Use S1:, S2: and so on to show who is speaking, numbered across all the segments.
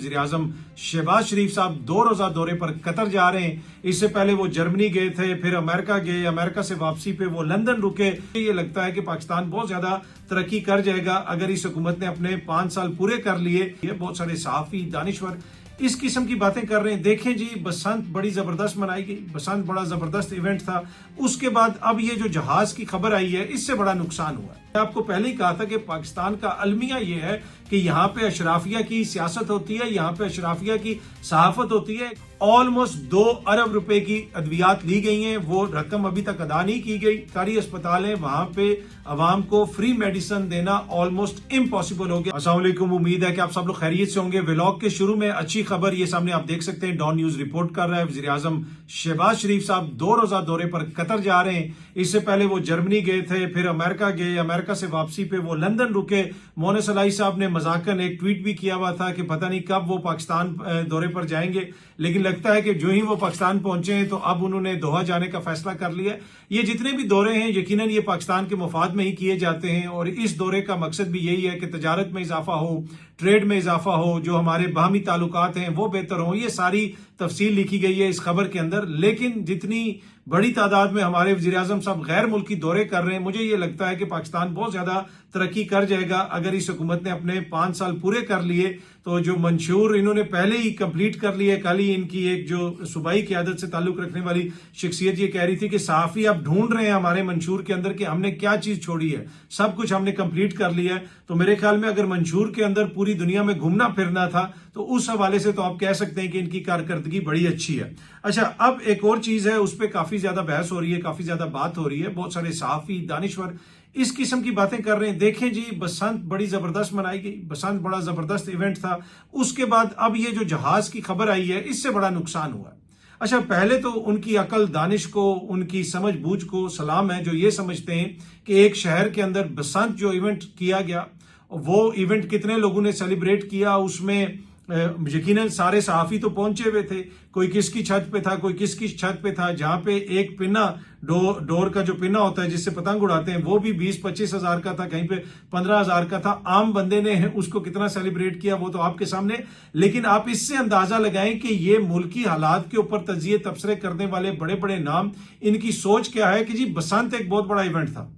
S1: वज़ीर-ए-आज़म शहबाज शरीफ साहब 2 रोजा दौरे पर कतर जा रहे हैं। इससे पहले वो जर्मनी गए थे, फिर अमेरिका गए, अमेरिका से वापसी पे वो लंदन रुके। ये लगता है कि पाकिस्तान बहुत ज्यादा तरक्की कर जाएगा अगर इस हुकूमत ने अपने 5 साल पूरे कर लिए। ये बहुत सारे सहाफी दानिश्वर इस किस्म की बातें कर रहे हैं। देखें जी, बसंत बड़ी जबरदस्त मनाई गई, बसंत बड़ा जबरदस्त इवेंट था। उसके बाद अब ये जो जहाज की खबर आई है, इससे बड़ा नुकसान हुआ है। मैं आपको पहले ही कहा था कि पाकिस्तान का अलमिया ये है कि यहाँ पे अशराफिया की सियासत होती है, यहाँ पे अशराफिया की सहाफत होती है। ऑलमोस्ट 2 अरब रुपए की अद्वियात ली गई हैं, वो रकम अभी तक अदा नहीं की गई। सारी अस्पताल है, वहां पे अवाम को फ्री मेडिसिन देना ऑलमोस्ट इम्पॉसिबल हो गया। अस्सलाम वालेकुम, उम्मीद है कि आप सब लोग खैरियत से होंगे। व्लॉग के शुरू में अच्छी खबर ये सामने आप देख सकते हैं, डॉन न्यूज रिपोर्ट कर रहा है। वज़ीर-ए-आज़म शहबाज शरीफ साहब 2 रोजा दौरे पर कतर जा रहे हैं। इससे पहले वो जर्मनी गए थे, फिर अमेरिका गए, अमेरिका से वापसी पे वो लंदन रुके। मोहन सलाई साहब ने मजाकन एक ट्वीट भी किया हुआ था कि पता नहीं कब वो पाकिस्तान दौरे पर जाएंगे, लेकिन लगता है कि जो ही वो पाकिस्तान पहुंचे हैं तो अब उन्होंने दोहा जाने का फैसला कर लिया। ये जितने भी दौरे हैं यकीनन ये पाकिस्तान के मुफाद में ही किए जाते हैं और इस दौरे का मकसद भी यही है कि तजारत में इजाफा हो, ट्रेड में इजाफा हो, जो हमारे बाहमी ताल्लुकात हैं वो बेहतर हो। ये सारी तफसील लिखी गई है इस खबर के अंदर। लेकिन जितनी बड़ी तादाद में हमारे वज़ीर-ए-आज़म साहब गैर मुल्की दौरे कर रहे हैं, मुझे ये लगता है कि पाकिस्तान बहुत ज्यादा तरक्की कर जाएगा अगर इस हुकूमत ने अपने 5 साल पूरे कर लिए। तो जो मंशूर इन्होंने पहले ही कंप्लीट कर लिया। कल ही इनकी एक जो सूबाई क़यादत से ताल्लुक रखने वाली शख्सियत ये कह रही थी कि सहाफी अब ढूंढ रहे हैं हमारे मंशूर के अंदर कि हमने क्या चीज छोड़ी है, सब कुछ हमने कंप्लीट कर लिया है। तो मेरे ख्याल में अगर मंशूर के अंदर पूरी दुनिया में घूमना फिरना था तो उस हवाले से तो आप कह सकते हैं कि इनकी कारकर्दगी बड़ी अच्छी है। अच्छा, अब एक और चीज है, उस पर काफी ज्यादा बहस हो रही है, काफी ज्यादा बात हो रही है। बहुत सारे सहाफी दानिश्वर इस किस्म की बातें कर रहे हैं। देखें जी, बसंत बड़ी जबरदस्त मनाई गई, बसंत बड़ा जबरदस्त इवेंट था। उसके बाद अब ये जो जहाज की खबर आई है, इससे बड़ा नुकसान हुआ। अच्छा, पहले तो उनकी अकल दानिश को, उनकी समझ बूझ को सलाम है जो ये समझते हैं कि एक शहर के अंदर बसंत जो इवेंट किया गया, वो इवेंट कितने लोगों ने सेलिब्रेट किया, उसमें यकीनन सारे सहाफी तो पहुंचे हुए थे। कोई किसकी छत पे था, कोई किसकी छत पे था, जहां पे एक पिन्ना डोर का जो पिन्ना होता है जिससे पतंग उड़ाते हैं, वो भी 20-25 हजार का था, कहीं पे 15 हजार का था। आम बंदे ने उसको कितना सेलिब्रेट किया वो तो आपके सामने। लेकिन आप इससे अंदाजा लगाएं कि ये मुल्की हालात के ऊपर तजिए तबसरे करने वाले बड़े बड़े नाम, इनकी सोच क्या है कि जी बसंत एक बहुत बड़ा इवेंट था।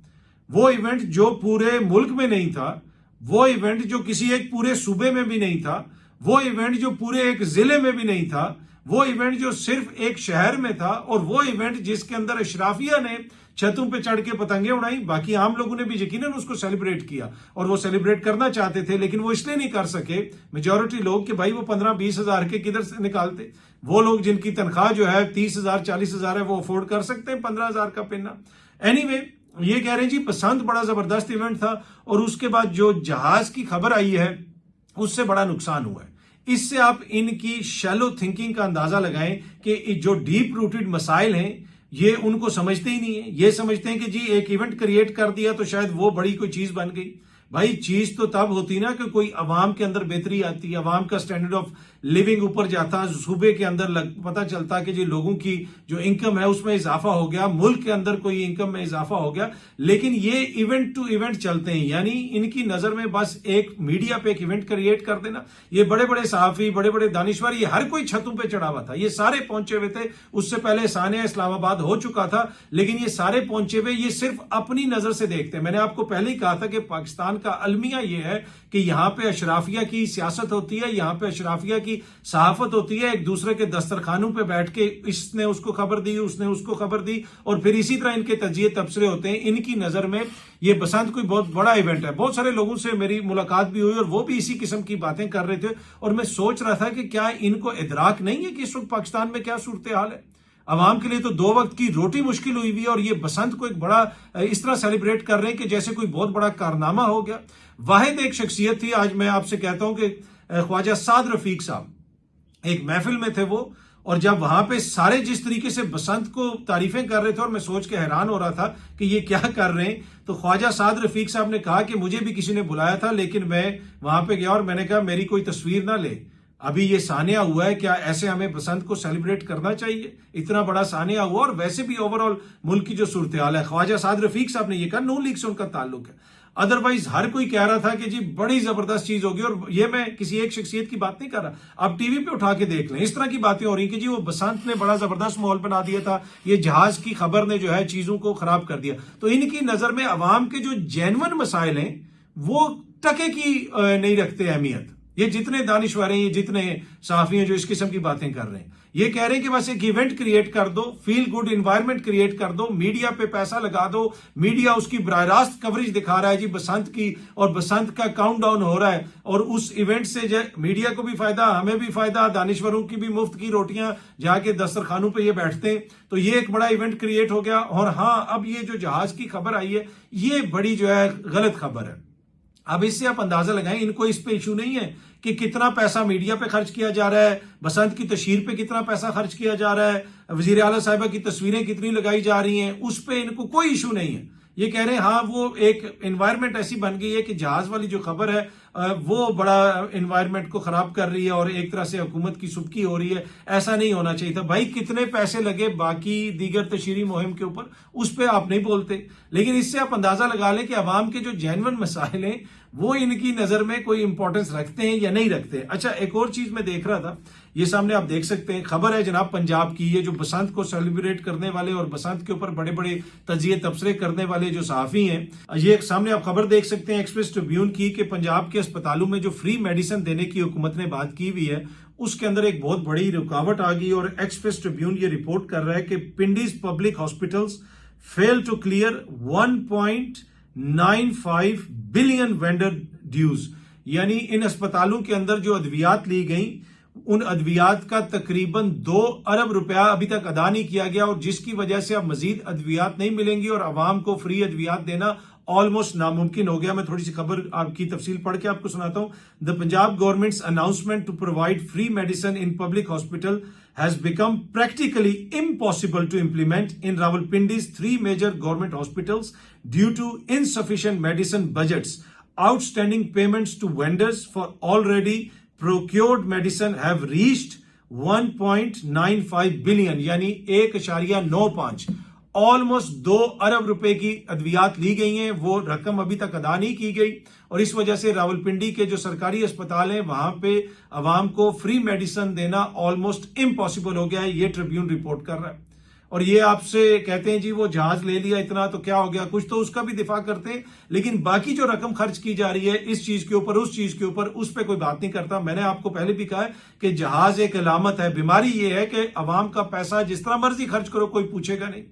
S1: वो इवेंट जो पूरे मुल्क में नहीं था, वो इवेंट जो किसी एक पूरे सूबे में भी नहीं था, वो इवेंट जो पूरे एक जिले में भी नहीं था, वो इवेंट जो सिर्फ एक शहर में था, और वो इवेंट जिसके अंदर अशराफिया ने छतों पे चढ़ के पतंगे उड़ाई। बाकी आम लोगों ने भी यकीनन उसको सेलिब्रेट किया और वो सेलिब्रेट करना चाहते थे, लेकिन वो इसलिए नहीं कर सके मेजॉरिटी लोग कि भाई वो 15-20 हजार के किधर से निकालते। वो लोग जिनकी तनख्वाह जो है 30 हजार 40 हजार है, वो अफोर्ड कर सकते हैं 15 हजार का पिन्ना। एनीवे, ये कह रहे हैं जी बसंत बड़ा जबरदस्त इवेंट था और उसके बाद जो जहाज की खबर आई है उससे बड़ा नुकसान हुआ है। इससे आप इनकी शैलो थिंकिंग का अंदाजा लगाएं कि जो डीप रूटेड मसाइल हैं ये उनको समझते ही नहीं है। ये समझते हैं कि जी एक इवेंट क्रिएट कर दिया तो शायद वो बड़ी कोई चीज बन गई। भाई चीज तो तब होती ना कि कोई अवाम के अंदर बेहतरी आती, अवाम का स्टैंडर्ड ऑफ लिविंग ऊपर जाता, सूबे के अंदर पता चलता कि जी लोगों की जो इनकम है उसमें इजाफा हो गया, मुल्क के अंदर कोई इनकम में इजाफा हो गया। लेकिन ये इवेंट टू इवेंट चलते हैं, यानी इनकी नजर में बस एक मीडिया पे एक इवेंट क्रिएट कर देना। ये बड़े बड़े सहाफी, बड़े बड़े दानिश्वर, ये हर कोई छतों पर चढ़ा हुआ था, ये सारे पहुंचे हुए थे। उससे पहले सानिया इस्लामाबाद हो चुका था, लेकिन ये सारे पहुंचे हुए, ये सिर्फ अपनी नजर से देखते हैं। मैंने आपको पहले ही कहा था कि पाकिस्तान का अलमिया यह है कि यहां पे अशराफिया की सियासत होती है, यहां पे अशराफिया की सहाफत होती है। एक दूसरे के दस्तरखानों पे बैठ के इसने उसको खबर दी, उसने उसको खबर दी, और फिर इसी तरह इनके तजिए तबसरे होते हैं। इनकी नजर में ये बसंत कोई बहुत बड़ा इवेंट है। बहुत सारे लोगों से मेरी मुलाकात भी हुई और वो भी इसी किस्म की बातें कर रहे थे, और मैं सोच रहा था कि क्या इनको इदराक नहीं है कि इस वक्त पाकिस्तान में क्या सूरत हाल है। अवाम के लिए तो 2 वक्त की रोटी मुश्किल हुई हुई है और ये बसंत को एक बड़ा इस तरह सेलिब्रेट कर रहे हैं कि जैसे कोई बहुत बड़ा कारनामा हो गया। वाहिद एक शख्सियत थी, आज मैं आपसे कहता हूं कि ख्वाजा साद रफीक साहब एक महफिल में थे वो, और जब वहां पे सारे जिस तरीके से बसंत को तारीफें कर रहे थे और मैं सोच के हैरान हो रहा था कि ये क्या कर रहे हैं, तो ख्वाजा साद रफीक साहब ने कहा कि मुझे भी किसी ने बुलाया था, लेकिन मैं वहां पे गया और मैंने कहा मेरी कोई तस्वीर ना ले, अभी ये सानिया हुआ है, क्या ऐसे हमें बसंत को सेलिब्रेट करना चाहिए? इतना बड़ा सानिया हुआ और वैसे भी ओवरऑल मुल्क की जो सूरत हाल है। ख्वाजा साद रफीक साहब ने यह कहा, नून लीग से उनका ताल्लुक है। अदरवाइज हर कोई कह रहा था कि जी बड़ी जबरदस्त चीज होगी, और ये मैं किसी एक शख्सियत की बात नहीं कर रहा, आप टीवी पे उठा के देख लें, इस तरह की बातें हो रही कि जी वो बसंत ने बड़ा जबरदस्त माहौल बना दिया था, ये जहाज की खबर ने जो है चीजों को खराब कर दिया। तो इनकी नजर में अवाम के जो जेन्युइन मसाइल हैं वो टके की नहीं रखते अहमियत। ये जितने दानिश्वर हैं, ये जितने सहाफी हैं जो इस किस्म की बातें कर रहे हैं, ये कह रहे हैं कि बस एक इवेंट क्रिएट कर दो, फील गुड एनवायरनमेंट क्रिएट कर दो, मीडिया पे पैसा लगा दो, मीडिया उसकी बराह रास्त कवरेज दिखा रहा है जी बसंत की, और बसंत का काउंटडाउन हो रहा है, और उस इवेंट से मीडिया को भी फायदा, हमें भी फायदा, दानिश्वरों की भी मुफ्त की रोटियां जाके दस्तरखानों पे ये बैठते हैं। तो ये एक बड़ा इवेंट क्रिएट हो गया। और हाँ, अब ये जो जहाज की खबर आई है, ये बड़ी जो है गलत खबर है। अब इससे आप अंदाजा लगाएं, इनको इस पे इशू नहीं है कि कितना पैसा मीडिया पे खर्च किया जा रहा है, बसंत की तशहीर पे कितना पैसा खर्च किया जा रहा है, वजीर आला साहिबा की तस्वीरें कितनी लगाई जा रही हैं, उस पे इनको कोई इशू नहीं है। ये कह रहे हैं हाँ वो एक एनवायरनमेंट ऐसी बन गई है कि जहाज वाली जो खबर है वो बड़ा एनवायरनमेंट को खराब कर रही है और एक तरह से हुकूमत की सुबकी हो रही है। ऐसा नहीं होना चाहिए था भाई। कितने पैसे लगे बाकी दीगर तशहीरी मुहिम के ऊपर, उस पर आप नहीं बोलते। लेकिन इससे आप अंदाजा लगा लें कि अवाम के जो जेन्युइन मसाइल हैं वो इनकी नजर में कोई इंपॉर्टेंस रखते हैं या नहीं रखते। अच्छा, एक और चीज मैं देख रहा था, ये सामने आप देख सकते हैं, खबर है जनाब पंजाब की, ये जो बसंत को सेलिब्रेट करने वाले और बसंत के ऊपर बड़े बड़े तजिए तबसरे करने वाले जो सहाफी हैं, ये सामने आप खबर देख सकते हैं एक्सप्रेस ट्रिब्यून की, कि पंजाब के अस्पतालों में जो फ्री मेडिसिन देने की हुकूमत ने बात की हुई है, उसके अंदर एक बहुत बड़ी रुकावट आ गई। और एक्सप्रेस ट्रिब्यून ये रिपोर्ट कर रहा है कि Pindi's public hospitals fail to clear 1.95 billion vendor dues, यानी इन अस्पतालों के अंदर जो अद्वियात ली गई, उन अद्वियात का तकरीबन 2 अरब रुपया अभी तक अदा नहीं किया गया, और जिसकी वजह से अब मजीद अद्वियात नहीं मिलेंगी और आवाम को फ्री अद्वियात देना ऑलमोस्ट नामुमकिन हो गया। मैं थोड़ी सी खबर आपकी तफसील पढ़ के आपको सुनाता हूं। The Punjab government's announcement to provide free medicine in public hospital has become practically impossible to implement in Rawalpindi's 3 major government hospitals due to insufficient medicine budgets. Outstanding payments to vendors for already procured medicine have reached 1.95 billion, यानी 1.95 almost 2 अरब रुपए की अद्वियात ली गई हैं, वो रकम अभी तक अदा नहीं की गई, और इस वजह से रावलपिंडी के जो सरकारी अस्पताल हैं वहां पे अवाम को फ्री मेडिसिन देना ऑलमोस्ट इम्पॉसिबल हो गया है। ये ट्रिब्यून रिपोर्ट कर रहा है। और ये आपसे कहते हैं जी वो जहाज ले लिया इतना तो क्या हो गया, कुछ तो उसका भी दिफा करते हैं, लेकिन बाकी जो रकम खर्च की जा रही है इस चीज के ऊपर, उस चीज के ऊपर, उस पर कोई बात नहीं करता। मैंने आपको पहले भी कहा है कि जहाज एक अलामत है। बीमारी ये है कि अवाम का पैसा जिस तरह मर्जी खर्च करो, कोई पूछेगा नहीं।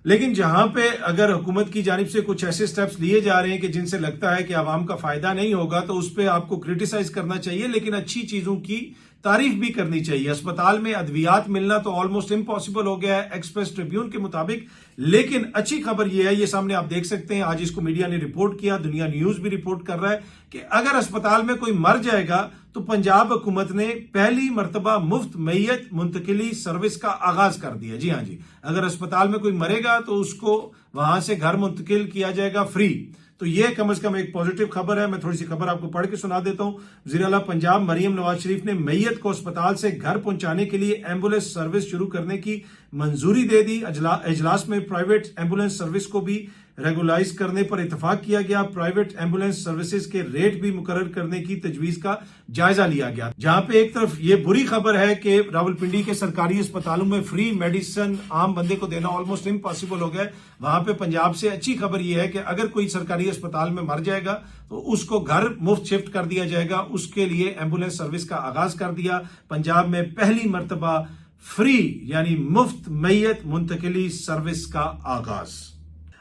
S1: लेकिन जहां पे अगर हुकूमत की जानिब से कुछ ऐसे स्टेप्स लिए जा रहे हैं कि जिनसे लगता है कि आवाम का फायदा नहीं होगा, तो उस पर आपको क्रिटिसाइज करना चाहिए, लेकिन अच्छी चीजों की तारीफ भी करनी चाहिए। अस्पताल में अद्वियात मिलना तो ऑलमोस्ट इम्पॉसिबल हो गया है एक्सप्रेस ट्रिब्यून के मुताबिक, लेकिन अच्छी खबर यह है, ये सामने आप देख सकते हैं, आज इसको मीडिया ने रिपोर्ट किया, दुनिया न्यूज भी रिपोर्ट कर रहा है कि अगर अस्पताल में कोई मर जाएगा तो पंजाब हुकूमत ने पहली मरतबा मुफ्त मैयत मुंतकिली सर्विस का आगाज कर दिया। जी हाँ जी, अगर अस्पताल में कोई मरेगा तो उसको वहां से घर मुंतकिल किया जाएगा फ्री। तो ये कम से कम एक पॉजिटिव खबर है। मैं थोड़ी सी खबर आपको पढ़ के सुना देता हूं। वज़ीर आला पंजाब मरियम नवाज शरीफ ने मैयत को अस्पताल से घर पहुंचाने के लिए एम्बुलेंस सर्विस शुरू करने की मंजूरी दे दी। इजलास में प्राइवेट एम्बुलेंस सर्विस को भी रेगुलाइज करने पर इतफाक किया गया। प्राइवेट एम्बुलेंस सर्विसेज के रेट भी मुकर्रर करने की तजवीज का जायजा लिया गया। जहां पे एक तरफ ये बुरी खबर है कि रावलपिंडी के सरकारी अस्पतालों में फ्री मेडिसिन आम बंदे को देना ऑलमोस्ट इम्पॉसिबल हो गया, वहां पे पंजाब से अच्छी खबर यह है कि अगर कोई सरकारी अस्पताल में मर जाएगा तो उसको घर मुफ्त शिफ्ट कर दिया जाएगा। उसके लिए एम्बुलेंस सर्विस का आगाज कर दिया। पंजाब में पहली मरतबा फ्री यानी मुफ्त मैयत मुंतकिली सर्विस का आगाज।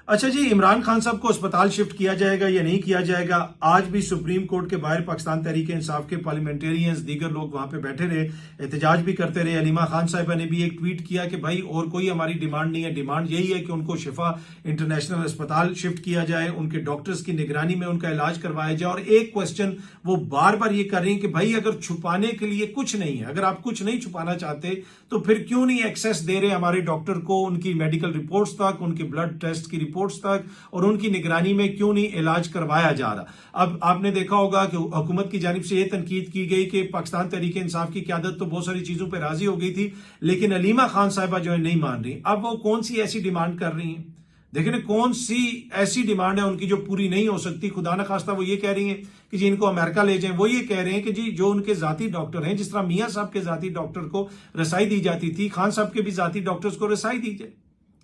S1: अच्छा जी, इमरान खान साहब को अस्पताल शिफ्ट किया जाएगा या नहीं किया जाएगा? आज भी सुप्रीम कोर्ट के बाहर पाकिस्तान तहरीक इंसाफ के पार्लियामेंटेरियंस दीगर लोग वहां पे बैठे रहे, एहतजाज भी करते रहे। अलीमा खान साहिबा ने भी एक ट्वीट किया कि भाई और कोई हमारी डिमांड नहीं है, डिमांड यही है कि उनको शिफा इंटरनेशनल अस्पताल शिफ्ट किया जाए, उनके डॉक्टर्स की निगरानी में उनका इलाज करवाया जाए। और एक क्वेश्चन वो बार बार ये कर रही है कि भाई अगर छुपाने के लिए कुछ नहीं है, अगर आप कुछ नहीं छुपाना चाहते तो फिर क्यों नहीं एक्सेस दे रहे हमारे डॉक्टर को उनकी मेडिकल रिपोर्ट्स तक, उनके ब्लड टेस्ट की रिपोर्ट्स तक, और उनकी निगरानी में क्यों नहीं इलाज करवाया जा रहा? अब आपने देखा होगा कि हुकूमत की जानिब से यह तनकीद की गई कि पाकिस्तान तहरीक इंसाफ की क़यादत तो बहुत सारी चीजों पर राजी हो गई थी, लेकिन अलीमा खान साहिबा जो है नहीं मान रही। अब वो कौन सी ऐसी डिमांड कर रही हैं देखिए ना, कौन सी ऐसी डिमांड है उनकी जो पूरी नहीं हो सकती। खुदा न खास्ता वो ये कह रही हैं कि जी इनको अमेरिका ले जाएं, वो ये कह रहे हैं कि जी जो उनके जाती डॉक्टर हैं, जिस तरह मियां साहब के जाती डॉक्टर को रसाई दी जाती थी, खान साहब के भी जाती डॉक्टर्स को रसाई दी जाए,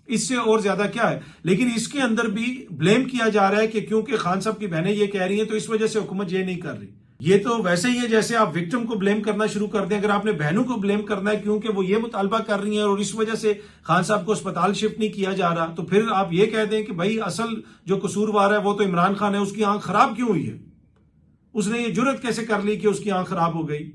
S1: इससे और ज्यादा क्या है। लेकिन इसके अंदर भी ब्लेम किया जा रहा है कि क्योंकि खान साहब की बहनें ये कह रही हैं तो इस वजह से हुकूमत ये नहीं कर रही। ये तो वैसे ही है जैसे आप विक्टिम को ब्लेम करना शुरू कर दें। अगर आपने बहनों को ब्लेम करना है क्योंकि वो ये मुतालबा कर रही हैं और इस वजह से खान साहब को अस्पताल शिफ्ट नहीं किया जा रहा, तो फिर आप ये कह दें कि भाई असल जो कसूरवार है वो तो इमरान खान है, उसकी आंख खराब क्यों हुई है, उसने ये जुर्रत कैसे कर ली कि उसकी आंख खराब हो गई,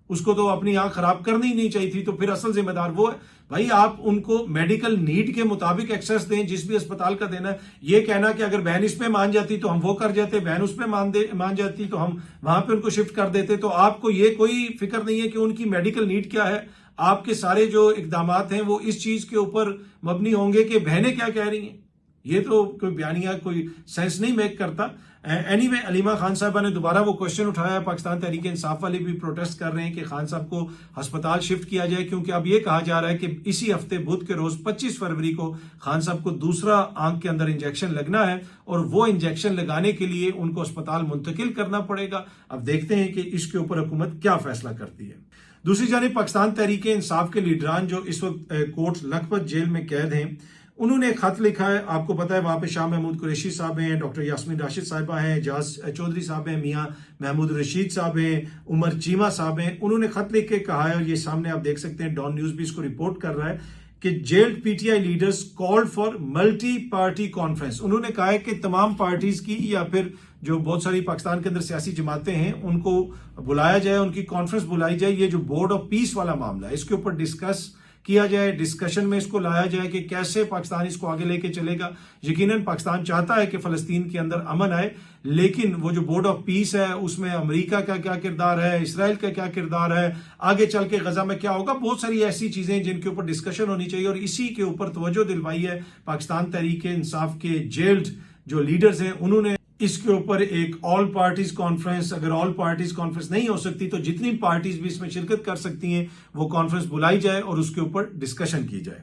S1: उसको तो अपनी आंख खराब करनी ही नहीं चाहिए थी। तो फिर असल जिम्मेदार वो है। भाई आप उनको मेडिकल नीड के मुताबिक एक्सेस दें जिस भी अस्पताल का देना है। ये कहना कि अगर बहन इस पे मान जाती तो हम वो कर जाते, बहन उस पे मान जाती तो हम वहां पे उनको शिफ्ट कर देते। तो आपको ये कोई फिक्र नहीं है कि उनकी मेडिकल नीड क्या है। आपके सारे जो इकदाम हैं वो इस चीज के ऊपर मबनी होंगे कि बहनें क्या कह रही हैं। ये तो कोई बयानिया कोई सेंस नहीं मेक करता। एनीवे अलीमा खान साहबा ने दोबारा वो क्वेश्चन उठाया। पाकिस्तान तहरीक इंसाफ वाले भी प्रोटेस्ट कर रहे हैं कि खान साहब को अस्पताल शिफ्ट किया जाए, क्योंकि अब ये कहा जा रहा है कि इसी हफ्ते बुध के रोज 25 फरवरी को खान साहब को दूसरा आंख के अंदर इंजेक्शन लगना है और वो इंजेक्शन लगाने के लिए उनको अस्पताल मुंतकिल करना पड़ेगा। अब देखते हैं कि इसके ऊपर हुकूमत क्या फैसला करती है। दूसरी जानिब पाकिस्तान तहरीक इंसाफ के लीडरान जो इस वक्त कोट लखपत जेल में कैद हैं, उन्होंने एक खत लिखा है। आपको पता है वहां पे शाह महमूद कुरैशी साहब हैं, डॉक्टर यास्मीन राशिद साहिबा हैं, जाज चौधरी साहब हैं, मियां महमूद रशीद साहब हैं, उमर चीमा साहब हैं। उन्होंने खत लिख के कहा है, और ये सामने आप देख सकते हैं, डॉन न्यूज भी इसको रिपोर्ट कर रहा है कि gelled PTI leaders called for multi party conference. उन्होंने कहा है कि तमाम पार्टीज की या फिर जो बहुत सारी पाकिस्तान के अंदर सियासी जमातें हैं उनको बुलाया जाए, उनकी कॉन्फ्रेंस बुलाई जाए। ये जो बोर्ड ऑफ पीस वाला मामला है इसके ऊपर डिस्कस किया जाए, डिस्कशन में इसको लाया जाए कि कैसे पाकिस्तान इसको आगे लेके चलेगा। यकीनन पाकिस्तान चाहता है कि फलस्तीन के अंदर अमन आए, लेकिन वो जो बोर्ड ऑफ पीस है उसमें अमेरिका का क्या किरदार है, इसराइल का क्या किरदार है, आगे चल के गजा में क्या होगा, बहुत सारी ऐसी चीजें जिनके ऊपर डिस्कशन होनी चाहिए। और इसी के ऊपर तवज्जो दिलवाई है पाकिस्तान तहरीक इंसाफ के जेल्ड जो लीडर्स हैं उन्होंने इसके ऊपर एक ऑल पार्टीज कॉन्फ्रेंस। अगर ऑल पार्टीज कॉन्फ्रेंस नहीं हो सकती तो जितनी पार्टीज भी इसमें शिरकत कर सकती हैं वो कॉन्फ्रेंस बुलाई जाए और उसके ऊपर डिस्कशन की जाए।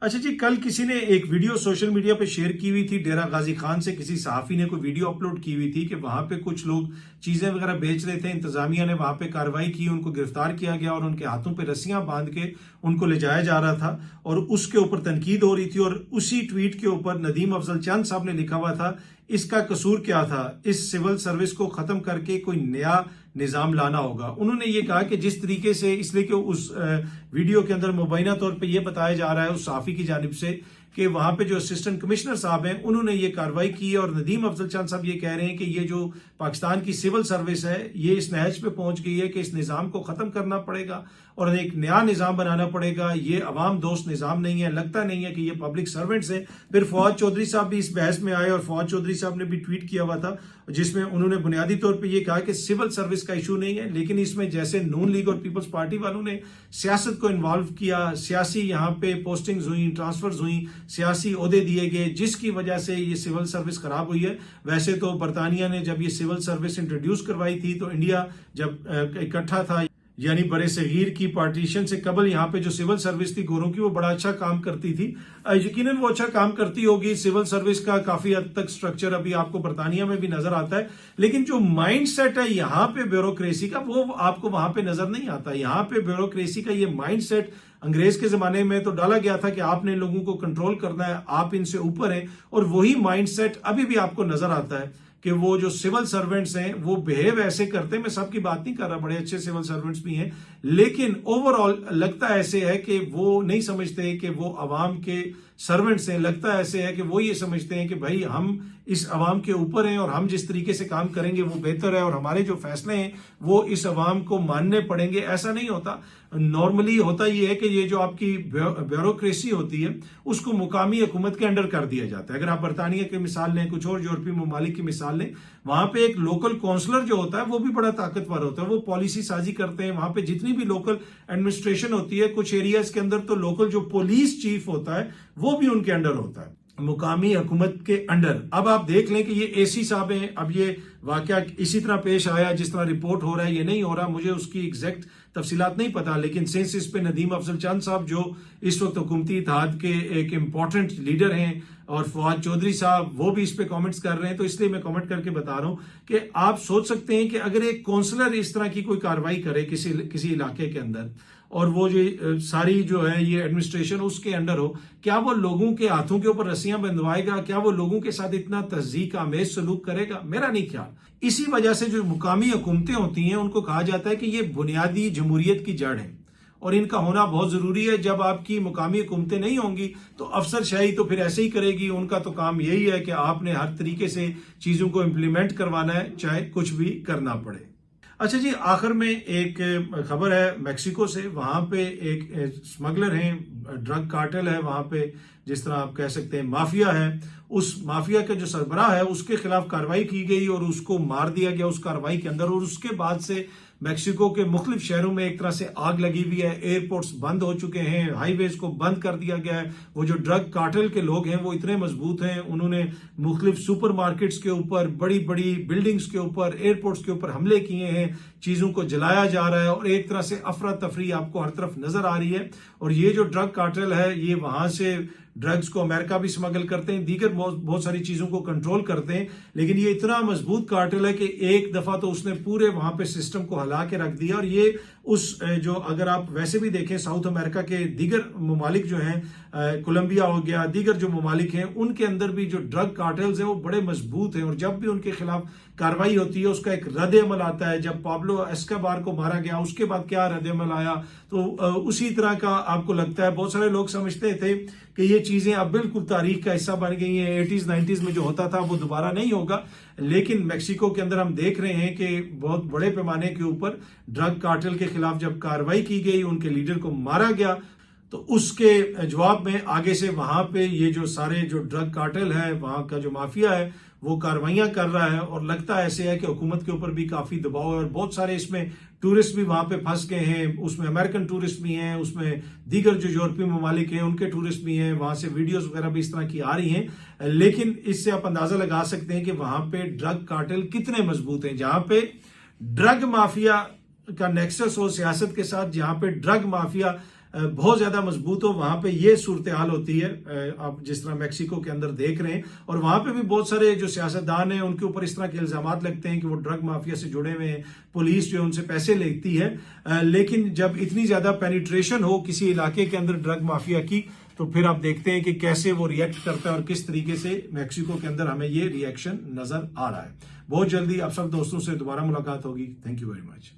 S1: अच्छा जी, कल किसी ने एक वीडियो सोशल मीडिया पे शेयर की हुई थी, डेरा गाजी खान से किसी सहाफी ने कोई वीडियो अपलोड की हुई थी कि वहां पे कुछ लोग चीजें वगैरह बेच रहे थे। इंतजामिया ने वहां पे कार्रवाई की, उनको गिरफ्तार किया गया और उनके हाथों पे रस्सियां बांध के उनको ले जाया जा रहा था और उसके ऊपर तनकीद हो रही थी। और उसी ट्वीट के ऊपर नदीम अफजल चंद साहब ने लिखा हुआ था, इसका कसूर क्या था, इस सिविल सर्विस को खत्म करके कोई नया निजाम लाना होगा। उन्होंने ये कहा कि जिस तरीके से, इसलिए कि उस वीडियो के अंदर मुबैना तौर पे ये बताया जा रहा है उस साफी की जानिब से कि वहां पे जो असिस्टेंट कमिश्नर साहब हैं उन्होंने ये कार्रवाई की और नदीम अफजल चंद साहब ये कह रहे हैं कि ये जो पाकिस्तान की सिविल सर्विस है ये इस नहज पे पहुंच गई है कि इस निजाम को खत्म करना पड़ेगा और एक नया निजाम बनाना पड़ेगा। ये अवाम दोस्त निजाम नहीं है, लगता नहीं है कि ये पब्लिक सर्वेंट्स हैं। फिर फवाद चौधरी साहब भी इस बहस में आए और फवाद चौधरी साहब ने भी ट्वीट किया हुआ था जिसमें उन्होंने बुनियादी तौर पर यह कहा कि सिविल सर्विस का इशू नहीं है, लेकिन इसमें जैसे नून लीग और पीपल्स पार्टी वालों ने सियासत को इन्वॉल्व किया, सियासी यहाँ पे पोस्टिंग्स हुई, ट्रांसफर्स हुई, सियासी ओहदे दिए गए, जिसकी वजह से ये सिविल सर्विस खराब हुई है। वैसे तो बरतानिया ने जब ये सिविल सर्विस इंट्रोड्यूस करवाई थी तो इंडिया जब इकट्ठा था, यानी बड़े सगीर की पार्टीशन से कबल यहाँ पे जो सिविल सर्विस थी गोरों की, वो बड़ा अच्छा काम करती थी। यकीनन वो अच्छा काम करती होगी। सिविल सर्विस का काफी हद तक स्ट्रक्चर अभी आपको बरतानिया में भी नजर आता है, लेकिन जो माइंड सेट है यहाँ पे ब्यूरोक्रेसी का वो आपको वहां पे नजर नहीं आता। यहाँ पे ब्यूरोक्रेसी का ये माइंड सेट अंग्रेज के जमाने में तो डाला गया था कि आपने लोगों को कंट्रोल करना है, आप इनसे ऊपर हैं, और वही माइंड सेट अभी भी आपको नजर आता है कि वो जो सिविल सर्वेंट्स हैं वो बिहेव ऐसे करते हैं। मैं सबकी बात नहीं कर रहा, बड़े अच्छे सिविल सर्वेंट्स भी हैं, लेकिन ओवरऑल लगता ऐसे है कि वो नहीं समझते कि वो अवाम के सर्वेंट्स हैं। लगता ऐसे है कि वो ये समझते हैं कि भाई हम इस अवाम के ऊपर हैं और हम जिस तरीके से काम करेंगे वो बेहतर है और हमारे जो फैसले हैं वो इस अवाम को मानने पड़ेंगे। ऐसा नहीं होता। नॉर्मली होता ये है कि ये जो आपकी ब्यूरोक्रेसी होती है उसको मुकामी हुकूमत के अंडर कर दिया जाता है। अगर आप बरतानिया की मिसाल लें, कुछ और यूरोपीय ममालिक की मिसाल लें, वहां पे एक लोकल काउंसलर जो होता है वो भी बड़ा ताकतवर होता है, वो पॉलिसी साजी करते हैं। वहां पे जितनी भी लोकल एडमिनिस्ट्रेशन होती है, कुछ एरियाज के अंदर तो लोकल जो पुलिस चीफ होता है वो भी उनके अंडर होता है, मुकामी हुकूमत के अंडर। अब आप देख लें कि ये एसी साहब हैं, अब ये वाकया इसी तरह पेश आया जिस तरह रिपोर्ट हो रहा है, ये नहीं हो रहा, मुझे उसकी एग्जैक्ट तफसीलात नहीं पता, लेकिन सिंस इस पे नदीम अफजल चंद साहब जो इस वक्त हुकूमती इत्तेहाद के एक इम्पॉर्टेंट लीडर हैं और फवाद चौधरी साहब वो भी इस पे कमेंट्स कर रहे हैं, तो इसलिए मैं कमेंट करके बता रहा हूं कि आप सोच सकते हैं कि अगर एक काउंसलर इस तरह की कोई कार्रवाई करे किसी इलाके के अंदर और वो जो सारी जो है ये एडमिनिस्ट्रेशन उसके अंडर हो, क्या वो लोगों के हाथों के ऊपर रस्सियां बंधवाएगा? क्या वो लोगों के साथ इतना तहजीक आमेज सलूक करेगा? मेरा नहीं ख्याल। इसी वजह से जो मुकामी हुकूमतें होती हैं उनको कहा जाता है कि ये बुनियादी जमहूरियत की जड़ है और इनका होना बहुत जरूरी है। जब आपकी मुकामी हुकूमतें नहीं होंगी तो अफसरशाही तो फिर ऐसे ही करेगी। उनका तो काम यही है कि आपने हर तरीके से चीजों को इम्प्लीमेंट करवाना है, चाहे कुछ भी करना पड़े। अच्छा जी, आखिर में एक खबर है मैक्सिको से। वहां पे एक स्मगलर है, ड्रग कार्टेल है वहां पे, जिस तरह आप कह सकते हैं माफिया है। उस माफिया का जो सरबराह है उसके खिलाफ कार्रवाई की गई और उसको मार दिया गया उस कार्रवाई के अंदर। और उसके बाद से मैक्सिको के मुख्तलिफ शहरों में एक तरह से आग लगी हुई है, एयरपोर्ट्स बंद हो चुके हैं, हाईवेज को बंद कर दिया गया है। वो जो ड्रग कार्टेल के लोग हैं वो इतने मजबूत हैं, उन्होंने मुख्तलिफ सुपर मार्केट्स के ऊपर, बड़ी बड़ी बिल्डिंग्स के ऊपर, एयरपोर्ट्स के ऊपर हमले किए हैं, चीजों को जलाया जा रहा है और एक तरह से अफरा तफरी आपको हर तरफ नजर आ रही है। और ये जो ड्रग कार्टेल है ये वहां से ड्रग्स को अमेरिका भी स्मगल करते हैं, दीगर बहुत सारी चीजों को कंट्रोल करते हैं। लेकिन ये इतना मजबूत कार्टेल है कि एक दफा तो उसने पूरे वहां पे सिस्टम को हिला के रख दिया। और ये उस जो अगर आप वैसे भी देखें साउथ अमेरिका के दीगर ममालिक जो हैं, कोलंबिया हो गया, दीगर जो ममालिक हैं, उनके अंदर भी जो ड्रग कार्टेल्स हैं वो बड़े मजबूत हैं। और जब भी उनके खिलाफ कार्रवाई होती है उसका एक रद्द अमल आता है। जब पाब्लो एस्कोबार को मारा गया उसके बाद क्या रद्द अमल आया, तो उसी तरह का आपको लगता है। बहुत सारे लोग समझते थे कि ये चीजें अब बिल्कुल तारीख का हिस्सा बन गई हैं, 80s 90s में जो होता था वो दोबारा नहीं होगा। लेकिन मैक्सिको के अंदर हम देख रहे हैं कि बहुत बड़े पैमाने के ऊपर ड्रग कार्टेल के खिलाफ जब कार्रवाई की गई, उनके लीडर को मारा गया, तो उसके जवाब में आगे से वहां पे ये जो सारे जो ड्रग कार्टेल है, वहां का जो माफिया है वो कार्रवाइयां कर रहा है। और लगता ऐसे है कि हुकूमत के ऊपर भी काफी दबाव है और बहुत सारे इसमें टूरिस्ट भी वहां पे फंस गए हैं। उसमें अमेरिकन टूरिस्ट भी हैं, उसमें दीगर जो यूरोपीय ममालिक हैं उनके टूरिस्ट भी हैं। वहां से वीडियोस वगैरह भी इस तरह की आ रही हैं। लेकिन इससे आप अंदाजा लगा सकते हैं कि वहां पे ड्रग कार्टेल कितने मजबूत हैं। जहां पे ड्रग माफिया का नेक्सस हो सियासत के साथ, जहां पे ड्रग माफिया बहुत ज्यादा मजबूत हो, वहां पे ये सूरत हाल होती है आप जिस तरह मैक्सिको के अंदर देख रहे हैं। और वहां पे भी बहुत सारे जो सियासतदान हैं उनके ऊपर इस तरह के इल्जाम लगते हैं कि वो ड्रग माफिया से जुड़े हुए हैं, पुलिस जो है उनसे पैसे लेती है। लेकिन जब इतनी ज्यादा पेनिट्रेशन हो किसी इलाके के अंदर ड्रग माफिया की, तो फिर आप देखते हैं कि कैसे वो रिएक्ट करता है और किस तरीके से मैक्सिको के अंदर हमें ये रिएक्शन नजर आ रहा है। बहुत जल्दी आप सब दोस्तों से दोबारा मुलाकात होगी। Thank you very much.